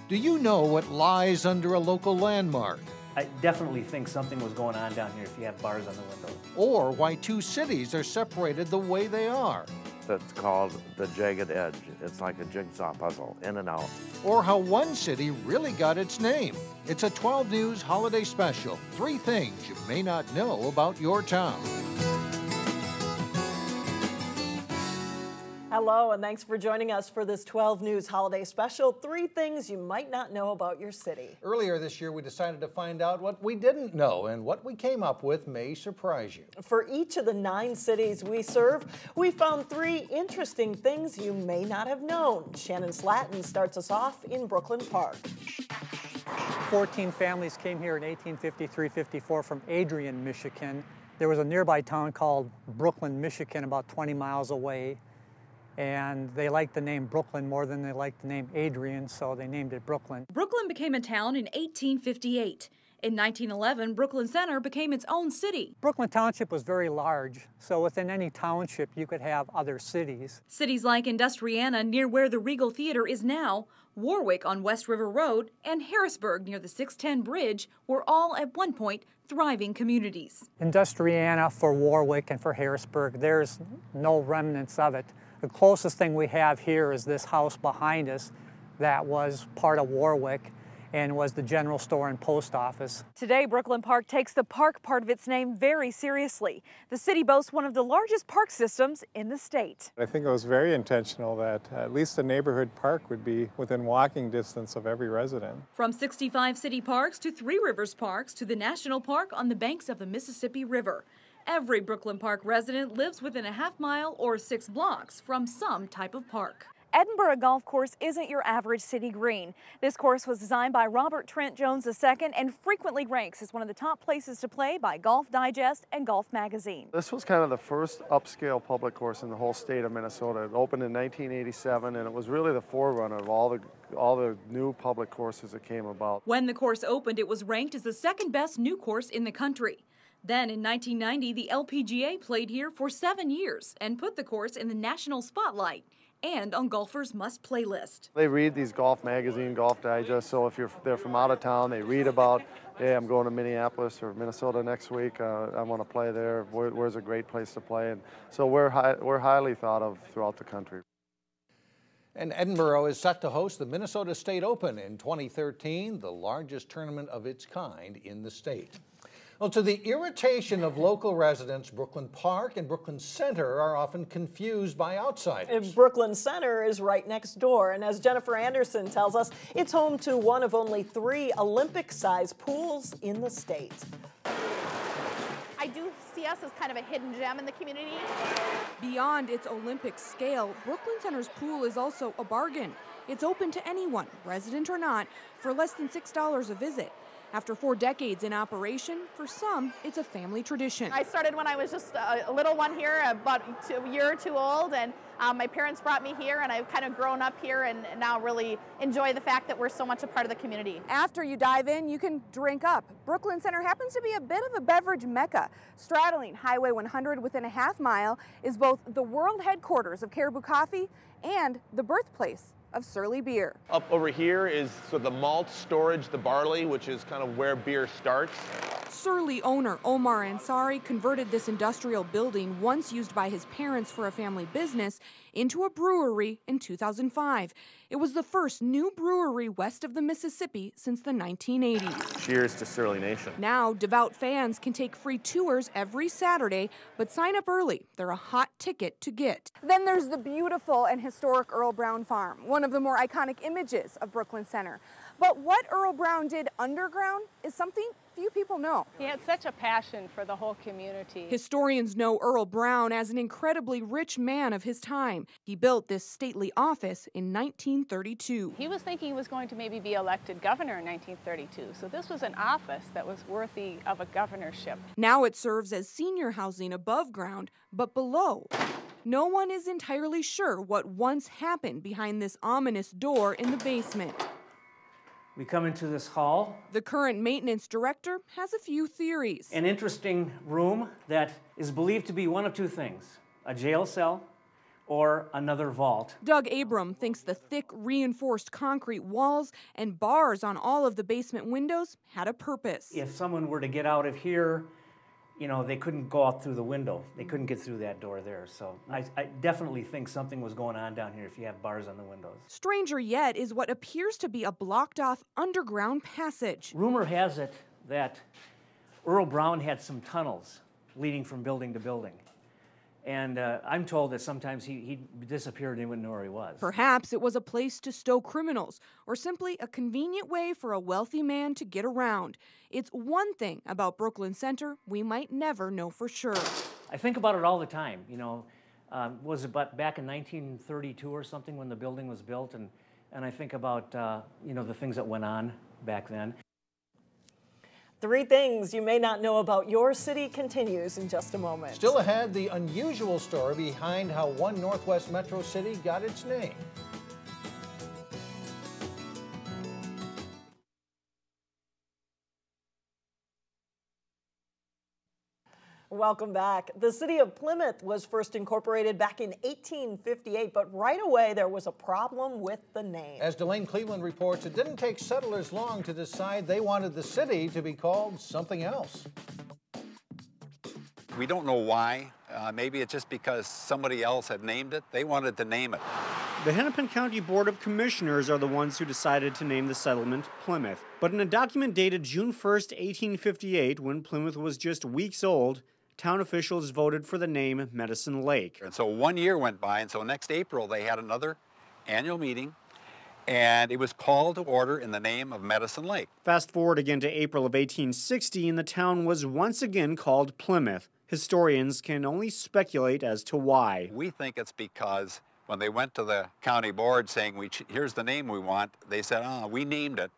Do you know what lies under a local landmark? I definitely think something was going on down here if you have bars on the window. Or why two cities are separated the way they are? That's called the jagged edge. It's like a jigsaw puzzle, in and out. Or how one city really got its name. It's a 12 News holiday special. 3 things you may not know about your town. Hello, and thanks for joining us for this 12 News holiday special, 3 things you might not know about your city. Earlier this year, we decided to find out what we didn't know, and what we came up with may surprise you. For each of the 9 cities we serve, we found 3 interesting things you may not have known. Shannon Slatton starts us off in Brooklyn Park. 14 families came here in 1853-54 from Adrian, Michigan. There was a nearby town called Brooklyn, Michigan, about 20 miles away. And they liked the name Brooklyn more than they liked the name Adrian, so they named it Brooklyn. Brooklyn became a town in 1858. In 1911, Brooklyn Center became its own city. Brooklyn Township was very large, so within any township you could have other cities. Cities like Industriana, near where the Regal Theater is now, Warwick on West River Road, and Harrisburg near the 610 Bridge were all at one point thriving communities. Industriana for Warwick and for Harrisburg, there's no remnants of it. The closest thing we have here is this house behind us that was part of Warwick and was the general store and post office. Today, Brooklyn Park takes the park part of its name very seriously. The city boasts one of the largest park systems in the state. I think it was very intentional that at least the neighborhood park would be within walking distance of every resident. From 65 city parks to Three Rivers Parks to the National Park on the banks of the Mississippi River. Every Brooklyn Park resident lives within a half-mile or 6 blocks from some type of park. Edinburgh Golf Course isn't your average city green. This course was designed by Robert Trent Jones II and frequently ranks as one of the top places to play by Golf Digest and Golf Magazine. This was kind of the first upscale public course in the whole state of Minnesota. It opened in 1987, and it was really the forerunner of all the new public courses that came about. When the course opened, it was ranked as the 2nd best new course in the country. Then in 1990, the LPGA played here for 7 years and put the course in the national spotlight and on golfers' must-play list. They read these Golf Magazine, Golf Digest, so if they're from out of town, they read about, hey, I'm going to Minneapolis or Minnesota next week, I want to play there, where's a great place to play? And so we're highly thought of throughout the country. And Edinburgh is set to host the Minnesota State Open in 2013, the largest tournament of its kind in the state. Well, to the irritation of local residents, Brooklyn Park and Brooklyn Center are often confused by outsiders. Brooklyn Center is right next door, and as Jennifer Anderson tells us, it's home to one of only 3 Olympic-sized pools in the state. I do see us as kind of a hidden gem in the community. Beyond its Olympic scale, Brooklyn Center's pool is also a bargain. It's open to anyone, resident or not, for less than $6 a visit. After 4 decades in operation, for some, it's a family tradition. I started when I was just a little one here, about a year or 2 old, and my parents brought me here, and I've kind of grown up here and now really enjoy the fact that we're so much a part of the community. After you dive in, you can drink up. Brooklyn Center happens to be a bit of a beverage mecca. Straddling Highway 100 within a half-mile is both the world headquarters of Caribou Coffee and the birthplace of Surly beer. Up over here is the malt storage, the barley, which is kind of where beer starts. Surly owner Omar Ansari converted this industrial building, once used by his parents for a family business, into a brewery in 2005. It was the first new brewery west of the Mississippi since the 1980s. Cheers to Surly Nation. Now, devout fans can take free tours every Saturday, but sign up early. They're a hot ticket to get. Then there's the beautiful and historic Earle Brown Farm, one of the more iconic images of Brooklyn Center. But what Earle Brown did underground is something few people know. He had such a passion for the whole community. Historians know Earle Brown as an incredibly rich man of his time. He built this stately office in 1932. He was thinking he was going to maybe be elected governor in 1932, so this was an office that was worthy of a governorship. Now it serves as senior housing above ground, but below. No one is entirely sure what once happened behind this ominous door in the basement. We come into this hall. The current maintenance director has a few theories. An interesting room that is believed to be one of 2 things: a jail cell or another vault. Doug Abram thinks the thick reinforced concrete walls and bars on all of the basement windows had a purpose. If someone were to get out of here, you know, they couldn't go out through the window. They couldn't get through that door there. So I definitely think something was going on down here if you have bars on the windows. Stranger yet is what appears to be a blocked-off underground passage. Rumor has it that Earle Brown had some tunnels leading from building to building. And I'm told that sometimes he disappeared and he wouldn't know where he was. Perhaps it was a place to stow criminals, or simply a convenient way for a wealthy man to get around. It's one thing about Brooklyn Center we might never know for sure. I think about it all the time. You know, was it back in 1932 or something when the building was built? And I think about, you know, the things that went on back then. 3 things you may not know about your city continues in just a moment. Still ahead, the unusual story behind how one Northwest metro city got its name. Welcome back. The city of Plymouth was first incorporated back in 1858, but right away there was a problem with the name. As Delane Cleveland reports, it didn't take settlers long to decide they wanted the city to be called something else. We don't know why. Maybe it's just because somebody else had named it. They wanted to name it. The Hennepin County Board of Commissioners are the ones who decided to name the settlement Plymouth. But in a document dated June 1st, 1858, when Plymouth was just weeks old, town officials voted for the name Medicine Lake. And so 1 year went by, and so next April they had another annual meeting, and it was called to order in the name of Medicine Lake. Fast forward again to April of 1860, and the town was once again called Plymouth. Historians can only speculate as to why. We think it's because when they went to the county board saying, here's the name we want, they said, we named it.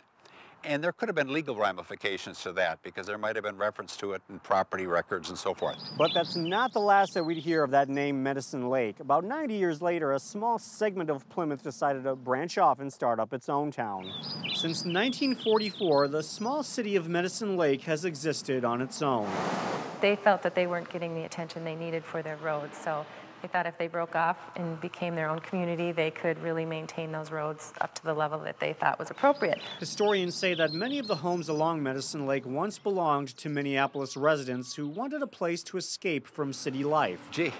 And there could have been legal ramifications to that because there might have been reference to it in property records and so forth. But that's not the last that we'd hear of that name, Medicine Lake. About 90 years later, a small segment of Plymouth decided to branch off and start up its own town. Since 1944, the small city of Medicine Lake has existed on its own. They felt that they weren't getting the attention they needed for their roads, so they thought if they broke off and became their own community, they could really maintain those roads up to the level that they thought was appropriate. Historians say that many of the homes along Medicine Lake once belonged to Minneapolis residents who wanted a place to escape from city life. Gee,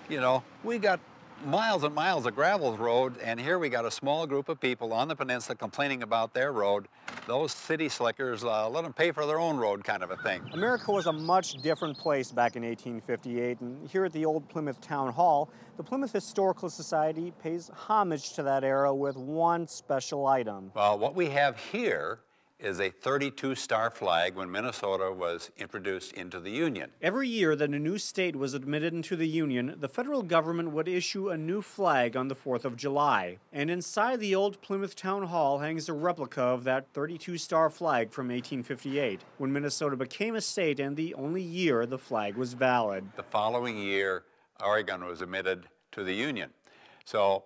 you know, we got miles and miles of gravel road, and here we got a small group of people on the peninsula complaining about their road. Those city slickers, let them pay for their own road kind of a thing. America was a much different place back in 1858, and here at the old Plymouth Town Hall, the Plymouth Historical Society pays homage to that era with one special item. Well, what we have here is a 32-star flag when Minnesota was introduced into the Union. Every year that a new state was admitted into the Union, the federal government would issue a new flag on the 4th of July. And inside the old Plymouth Town Hall hangs a replica of that 32-star flag from 1858, when Minnesota became a state and the only year the flag was valid. The following year, Oregon was admitted to the Union. So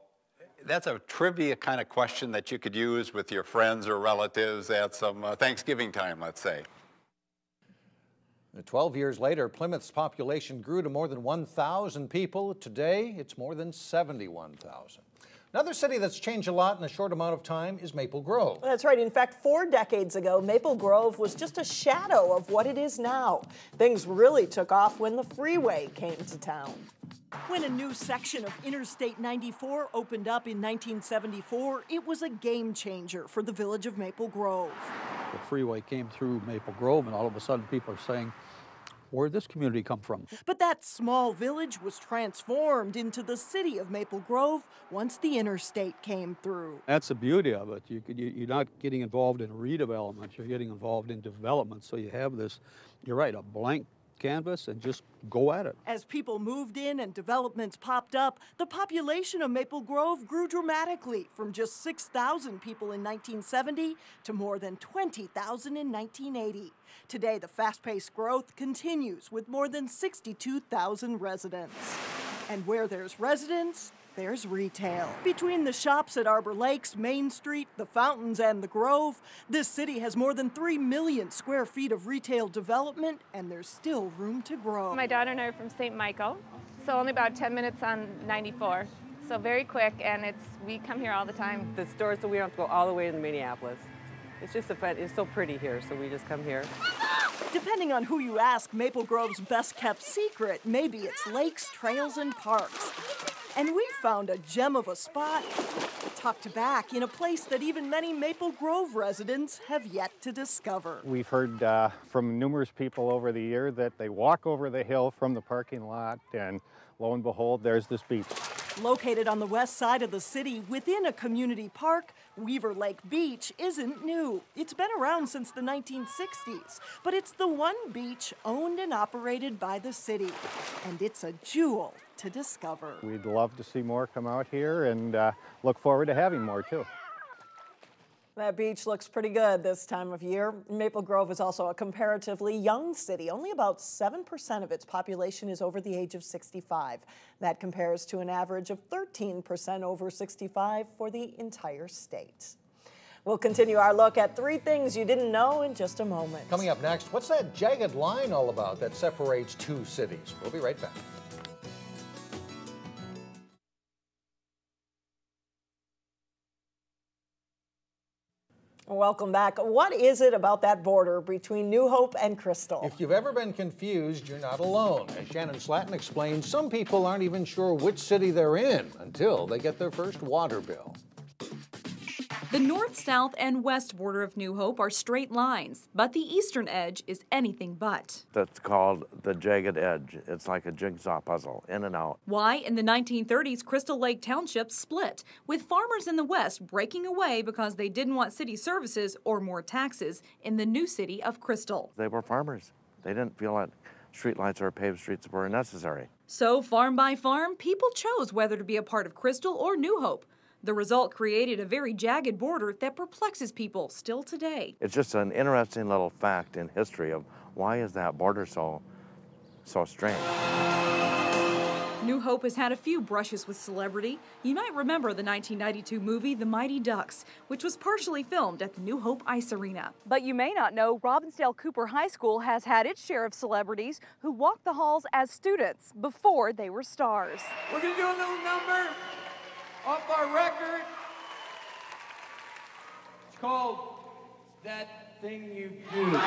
that's a trivia kind of question that you could use with your friends or relatives at some Thanksgiving time, let's say. 12 years later, Plymouth's population grew to more than 1,000 people. Today, it's more than 71,000. Another city that's changed a lot in a short amount of time is Maple Grove. That's right. In fact, 4 decades ago, Maple Grove was just a shadow of what it is now. Things really took off when the freeway came to town. When a new section of Interstate 94 opened up in 1974, it was a game changer for the village of Maple Grove. The freeway came through Maple Grove, and all of a sudden people are saying, where'd this community come from? But that small village was transformed into the city of Maple Grove once the interstate came through. That's the beauty of it. You're not getting involved in redevelopment, you're getting involved in development. So you have this, you're right, a blank canvas and just go at it. As people moved in and developments popped up, the population of Maple Grove grew dramatically from just 6,000 people in 1970 to more than 20,000 in 1980. Today, the fast-paced growth continues with more than 62,000 residents. And where there's residents, there's retail. Between the shops at Arbor Lakes, Main Street, the fountains, and the Grove, this city has more than 3 million square feet of retail development, and there's still room to grow. My daughter and I are from St. Michael, so only about 10 minutes on 94. so very quick, and we come here all the time. The store, so we don't have to go all the way to Minneapolis. It's just it's so pretty here, so we just come here. Depending on who you ask, Maple Grove's best-kept secret, maybe it's lakes, trails, and parks. And we found a gem of a spot tucked back in a place that even many Maple Grove residents have yet to discover. We've heard from numerous people over the year that they walk over the hill from the parking lot, and lo and behold, there's this beach. Located on the west side of the city within a community park, Weaver Lake Beach isn't new. It's been around since the 1960s, but it's the one beach owned and operated by the city, and it's a jewel to discover. We'd love to see more come out here, and look forward to having more too. That beach looks pretty good this time of year. Maple Grove is also a comparatively young city. Only about 7% of its population is over the age of 65. That compares to an average of 13% over 65 for the entire state. We'll continue our look at 3 things you didn't know in just a moment. Coming up next, what's that jagged line all about that separates 2 cities? We'll be right back. Welcome back. What is it about that border between New Hope and Crystal? If you've ever been confused, you're not alone. As Shannon Slatton explains, some people aren't even sure which city they're in until they get their first water bill. The north, south, and west border of New Hope are straight lines, but the eastern edge is anything but. That's called the jagged edge. It's like a jigsaw puzzle, in and out. Why, in the 1930s, Crystal Lake Township split, with farmers in the west breaking away because they didn't want city services or more taxes in the new city of Crystal. They were farmers. They didn't feel that streetlights or paved streets were necessary. So, farm by farm, people chose whether to be a part of Crystal or New Hope. The result created a very jagged border that perplexes people still today. It's just an interesting little fact in history of why is that border so strange. New Hope has had a few brushes with celebrity. You might remember the 1992 movie The Mighty Ducks, which was partially filmed at the New Hope Ice Arena. But you may not know Robbinsdale Cooper High School has had its share of celebrities who walked the halls as students before they were stars. We're going to do a little number off our record. It's called That Thing You Do.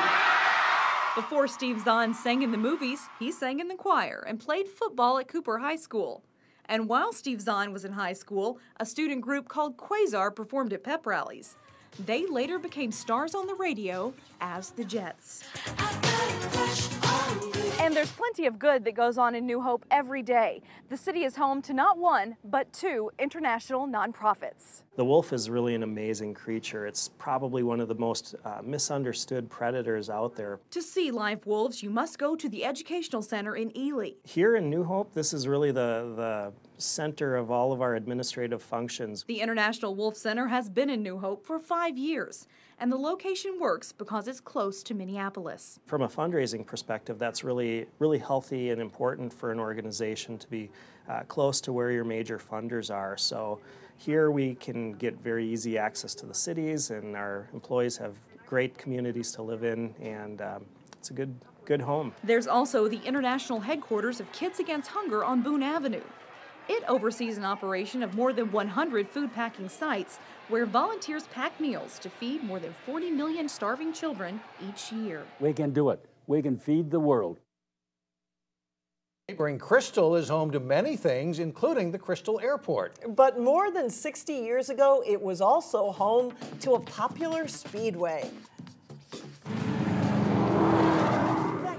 Before Steve Zahn sang in the movies, he sang in the choir and played football at Cooper High School. And while Steve Zahn was in high school, a student group called Quasar performed at pep rallies. They later became stars on the radio as the Jets. And there's plenty of good that goes on in New Hope every day. The city is home to not 1, but 2 international nonprofits. The wolf is really an amazing creature. It's probably one of the most misunderstood predators out there. To see live wolves, you must go to the Educational Center in Ely. Here in New Hope, this is really the center of all of our administrative functions. The International Wolf Center has been in New Hope for 5 years, and the location works because it's close to Minneapolis. From a fundraising perspective, that's really healthy and important for an organization to be close to where your major funders are. So here we can get very easy access to the cities, and our employees have great communities to live in, and it's a good home. There's also the international headquarters of Kids Against Hunger on Boone Avenue. It oversees an operation of more than 100 food packing sites where volunteers pack meals to feed more than 40 million starving children each year. We can do it. We can feed the world. Neighboring Crystal is home to many things, including the Crystal Airport. But more than 60 years ago, it was also home to a popular speedway.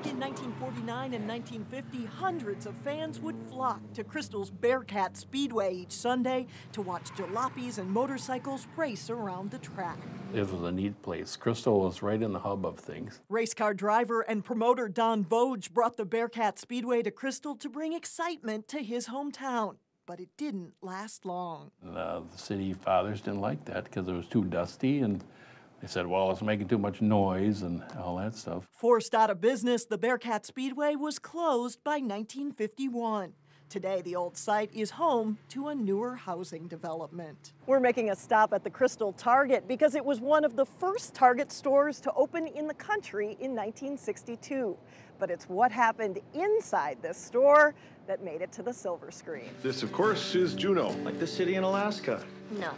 In 1949 and 1950, hundreds of fans would flock to Crystal's Bearcat Speedway each Sunday to watch jalopies and motorcycles race around the track. It was a neat place. Crystal was right in the hub of things. Race car driver and promoter Don Voge brought the Bearcat Speedway to Crystal to bring excitement to his hometown. But it didn't last long. The city fathers didn't like that because it was too dusty, and they said, well, it's making too much noise and all that stuff. Forced out of business, the Bearcat Speedway was closed by 1951. Today, the old site is home to a newer housing development. We're making a stop at the Crystal Target because it was one of the first Target stores to open in the country in 1962. But it's what happened inside this store that made it to the silver screen. This, of course, is Juneau. Like the city in Alaska. No.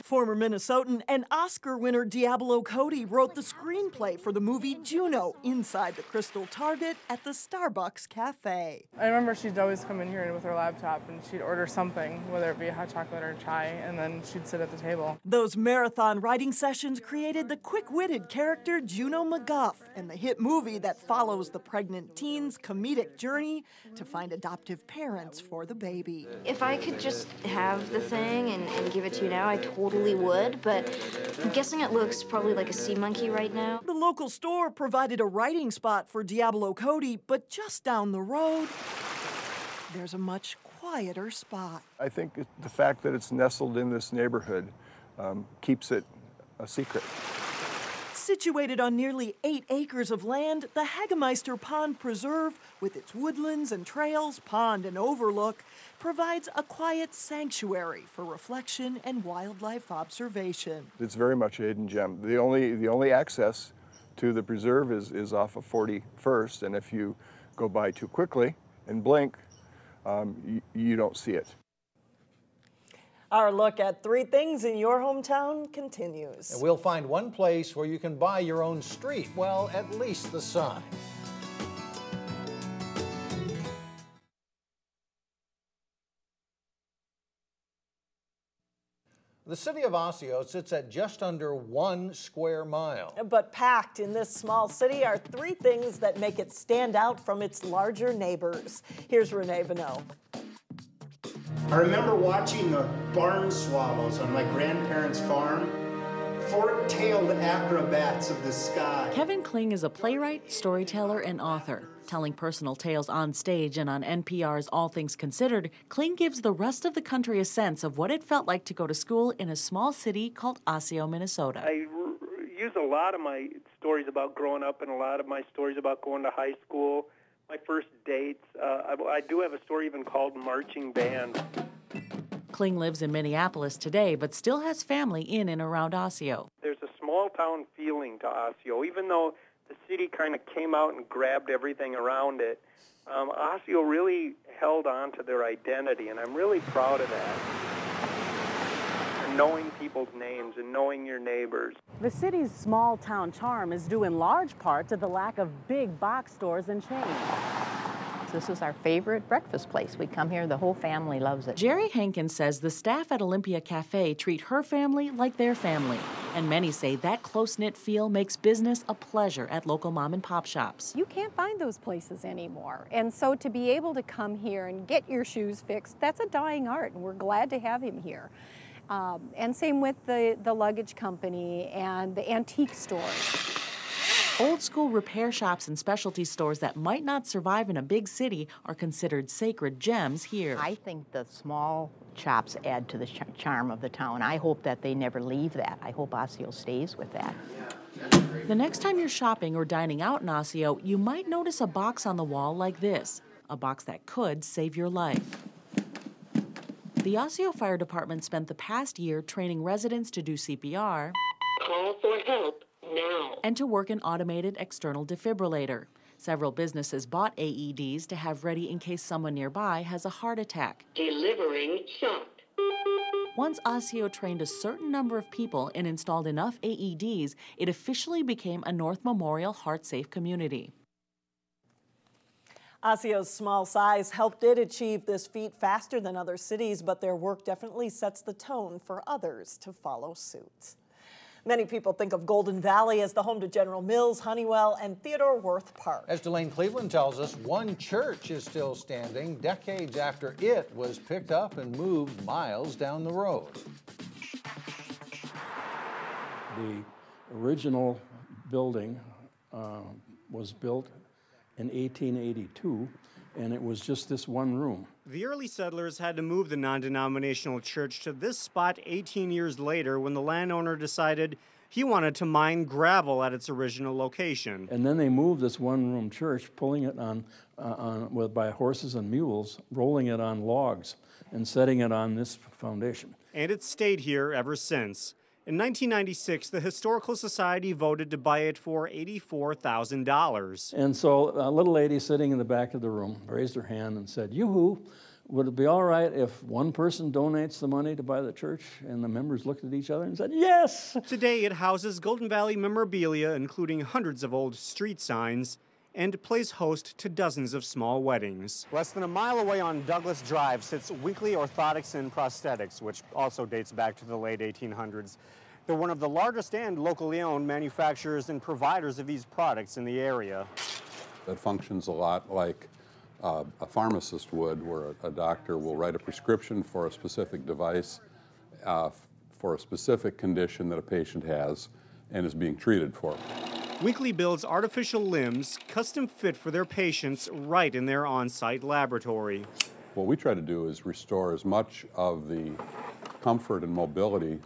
Former Minnesotan and Oscar winner Diablo Cody wrote the screenplay for the movie Juneau inside the Crystal Target at the Starbucks Cafe. I remember she'd always come in here with her laptop and she'd order something, whether it be hot chocolate or chai, and then she'd sit at the table. Those marathon writing sessions created the quick-witted character Juneau McGuff and the hit movie that follows the pregnant teen's comedic journey to find adoptive parents for the baby. If I could just have the thing and give it to you now, I totally would, but I'm guessing it looks probably like a sea monkey right now. The local store provided a writing spot for Diablo Cody, but just down the road, there's a much quieter spot. I think the fact that it's nestled in this neighborhood keeps it a secret. Situated on nearly 8 acres of land, the Hagemeister Pond Preserve, with its woodlands and trails, pond and overlook, provides a quiet sanctuary for reflection and wildlife observation. It's very much a hidden gem. The only access to the preserve is off of 41st, and if you go by too quickly and blink, you don't see it. Our look at 3 things in your hometown continues. And we'll find one place where you can buy your own street, well, at least the sign. The city of Osseo sits at just under 1 square mile. But packed in this small city are 3 things that make it stand out from its larger neighbors. Here's Renee Vanneau. I remember watching the barn swallows on my grandparents' farm, fork-tailed acrobats of the sky. Kevin Kling is a playwright, storyteller, and author. Telling personal tales on stage and on NPR's All Things Considered, Kling gives the rest of the country a sense of what it felt like to go to school in a small city called Osseo, Minnesota. I use a lot of my stories about growing up and a lot of my stories about going to high school, my first dates. I do have a story even called Marching Band. Kling lives in Minneapolis today, but still has family in and around Osseo. There's a small town feeling to Osseo, even though the city kind of came out and grabbed everything around it. Osseo really held on to their identity, and I'm really proud of that. And knowing people's names and knowing your neighbors. The city's small town charm is due in large part to the lack of big box stores and chains. This is our favorite breakfast place. We come here, the whole family loves it. Jerry Hankins says the staff at Olympia Cafe treat her family like their family. And many say that close-knit feel makes business a pleasure at local mom and pop shops. You can't find those places anymore. And so to be able to come here and get your shoes fixed, that's a dying art, and we're glad to have him here. And same with the luggage company and the antique stores. Old school repair shops and specialty stores that might not survive in a big city are considered sacred gems here. I think the small shops add to the charm of the town. I hope that they never leave that. I hope Osseo stays with that. The next time you're shopping or dining out in Osseo, you might notice a box on the wall like this, a box that could save your life. The Osseo Fire Department spent the past year training residents to do CPR. Call for help now. And to work an automated external defibrillator. Several businesses bought AEDs to have ready in case someone nearby has a heart attack. Delivering shot. Once Osseo trained a certain number of people and installed enough AEDs, it officially became a North Memorial heart-safe community. Osseo's small size helped it achieve this feat faster than other cities, but their work definitely sets the tone for others to follow suit. Many people think of Golden Valley as the home to General Mills, Honeywell, and Theodore Wirth Park. As Delane Cleveland tells us, one church is still standing decades after it was picked up and moved miles down the road. The original building was built in 1882, and it was just this one room. The early settlers had to move the non-denominational church to this spot 18 years later when the landowner decided he wanted to mine gravel at its original location. And then they moved this one-room church, pulling it by horses and mules, rolling it on logs, and setting it on this foundation. And it's stayed here ever since. In 1996, the Historical Society voted to buy it for $84,000. And so a little lady sitting in the back of the room raised her hand and said, "Yoo-hoo, would it be all right if one person donates the money to buy the church?" And the members looked at each other and said, "Yes!" Today it houses Golden Valley memorabilia, including hundreds of old street signs, and plays host to dozens of small weddings. Less than a mile away on Douglas Drive sits Weekly Orthotics and Prosthetics, which also dates back to the late 1800s. They're one of the largest and locally owned manufacturers and providers of these products in the area. It functions a lot like a pharmacist would, where a doctor will write a prescription for a specific device for a specific condition that a patient has and is being treated for. Weekly builds artificial limbs custom fit for their patients right in their on-site laboratory. What we try to do is restore as much of the comfort and mobility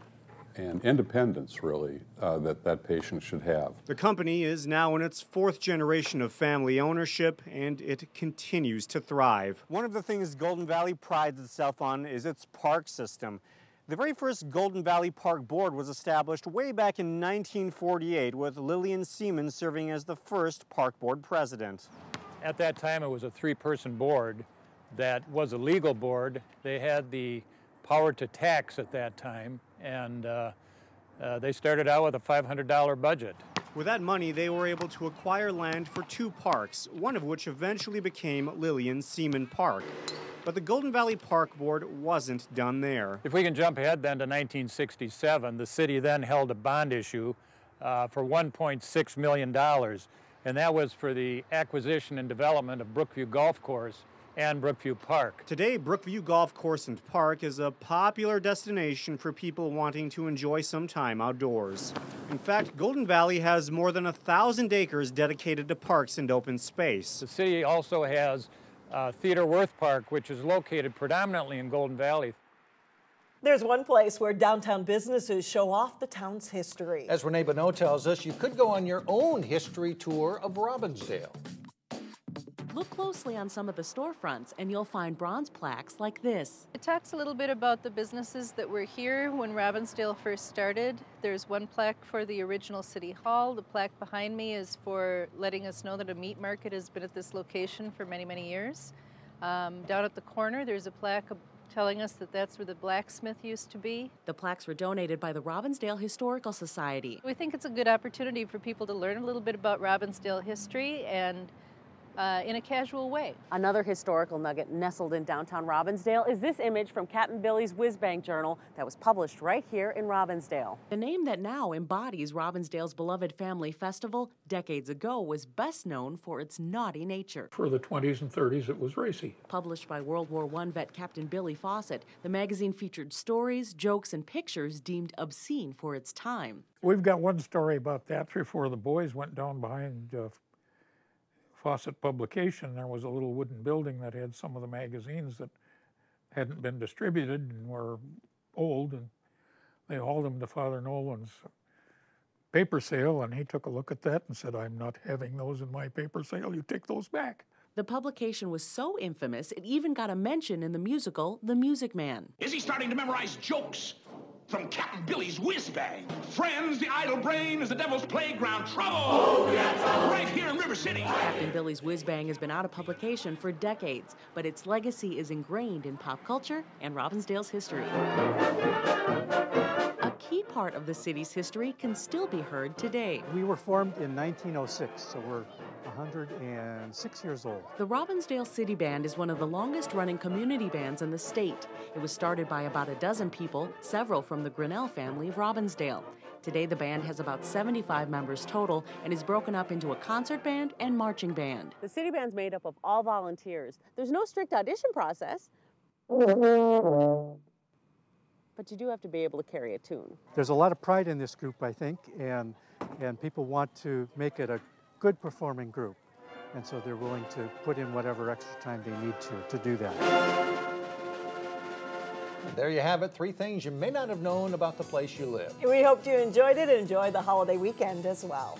and independence, really, that patient should have. The company is now in its fourth generation of family ownership, and it continues to thrive. One of the things Golden Valley prides itself on is its park system. The very first Golden Valley Park Board was established way back in 1948, with Lillian Seaman serving as the first park board president. At that time, it was a three-person board that was a legal board. They had the power to tax at that time, and they started out with a $500 budget. With that money, they were able to acquire land for two parks, one of which eventually became Lillian Seaman Park. But the Golden Valley Park Board wasn't done there. If we can jump ahead then to 1967, the city then held a bond issue for $1.6 million, and that was for the acquisition and development of Brookview Golf Course and Brookview Park. Today, Brookview Golf Course and Park is a popular destination for people wanting to enjoy some time outdoors. In fact, Golden Valley has more than 1,000 acres dedicated to parks and open space. The city also has Theodore Wirth Park, which is located predominantly in Golden Valley. There's one place where downtown businesses show off the town's history. As Renee Bonneau tells us, you could go on your own history tour of Robbinsdale. Look closely on some of the storefronts and you'll find bronze plaques like this. It talks a little bit about the businesses that were here when Robbinsdale first started. There's one plaque for the original City Hall. The plaque behind me is for letting us know that a meat market has been at this location for many, many years. Down at the corner, there's a plaque telling us that that's where the blacksmith used to be. The plaques were donated by the Robbinsdale Historical Society. We think it's a good opportunity for people to learn a little bit about Robbinsdale history and in a casual way. Another historical nugget nestled in downtown Robbinsdale is this image from Captain Billy's Whiz-Bang Journal that was published right here in Robbinsdale. The name that now embodies Robbinsdale's beloved family festival decades ago was best known for its naughty nature. For the 20s and 30s, it was racy. Published by World War I vet Captain Billy Fawcett, the magazine featured stories, jokes, and pictures deemed obscene for its time. We've got one story about that. 3 or 4 of the boys went down behind Fawcett Publication. There was a little wooden building that had some of the magazines that hadn't been distributed and were old, and they hauled them to Father Nolan's paper sale, and he took a look at that and said, "I'm not having those in my paper sale, you take those back." The publication was so infamous, it even got a mention in the musical The Music Man. Is he starting to memorize jokes from Captain Billy's Whiz-Bang? Friends, the idle brain is the devil's playground. Trouble! Oh, yeah, trouble! Right here in River City. Captain Billy's Whiz-Bang has been out of publication for decades, but its legacy is ingrained in pop culture and Robbinsdale's history. A key part of the city's history can still be heard today. We were formed in 1906, so we're 106 years old. The Robbinsdale City Band is one of the longest-running community bands in the state. It was started by about a dozen people, several from the Grinnell family of Robbinsdale. Today, the band has about 75 members total and is broken up into a concert band and marching band. The city band's made up of all volunteers. There's no strict audition process, but you do have to be able to carry a tune. There's a lot of pride in this group, I think, and people want to make it a good performing group, and so they're willing to put in whatever extra time they need to do that. There you have it, 3 things you may not have known about the place you live. We hope you enjoyed it and enjoy the holiday weekend as well.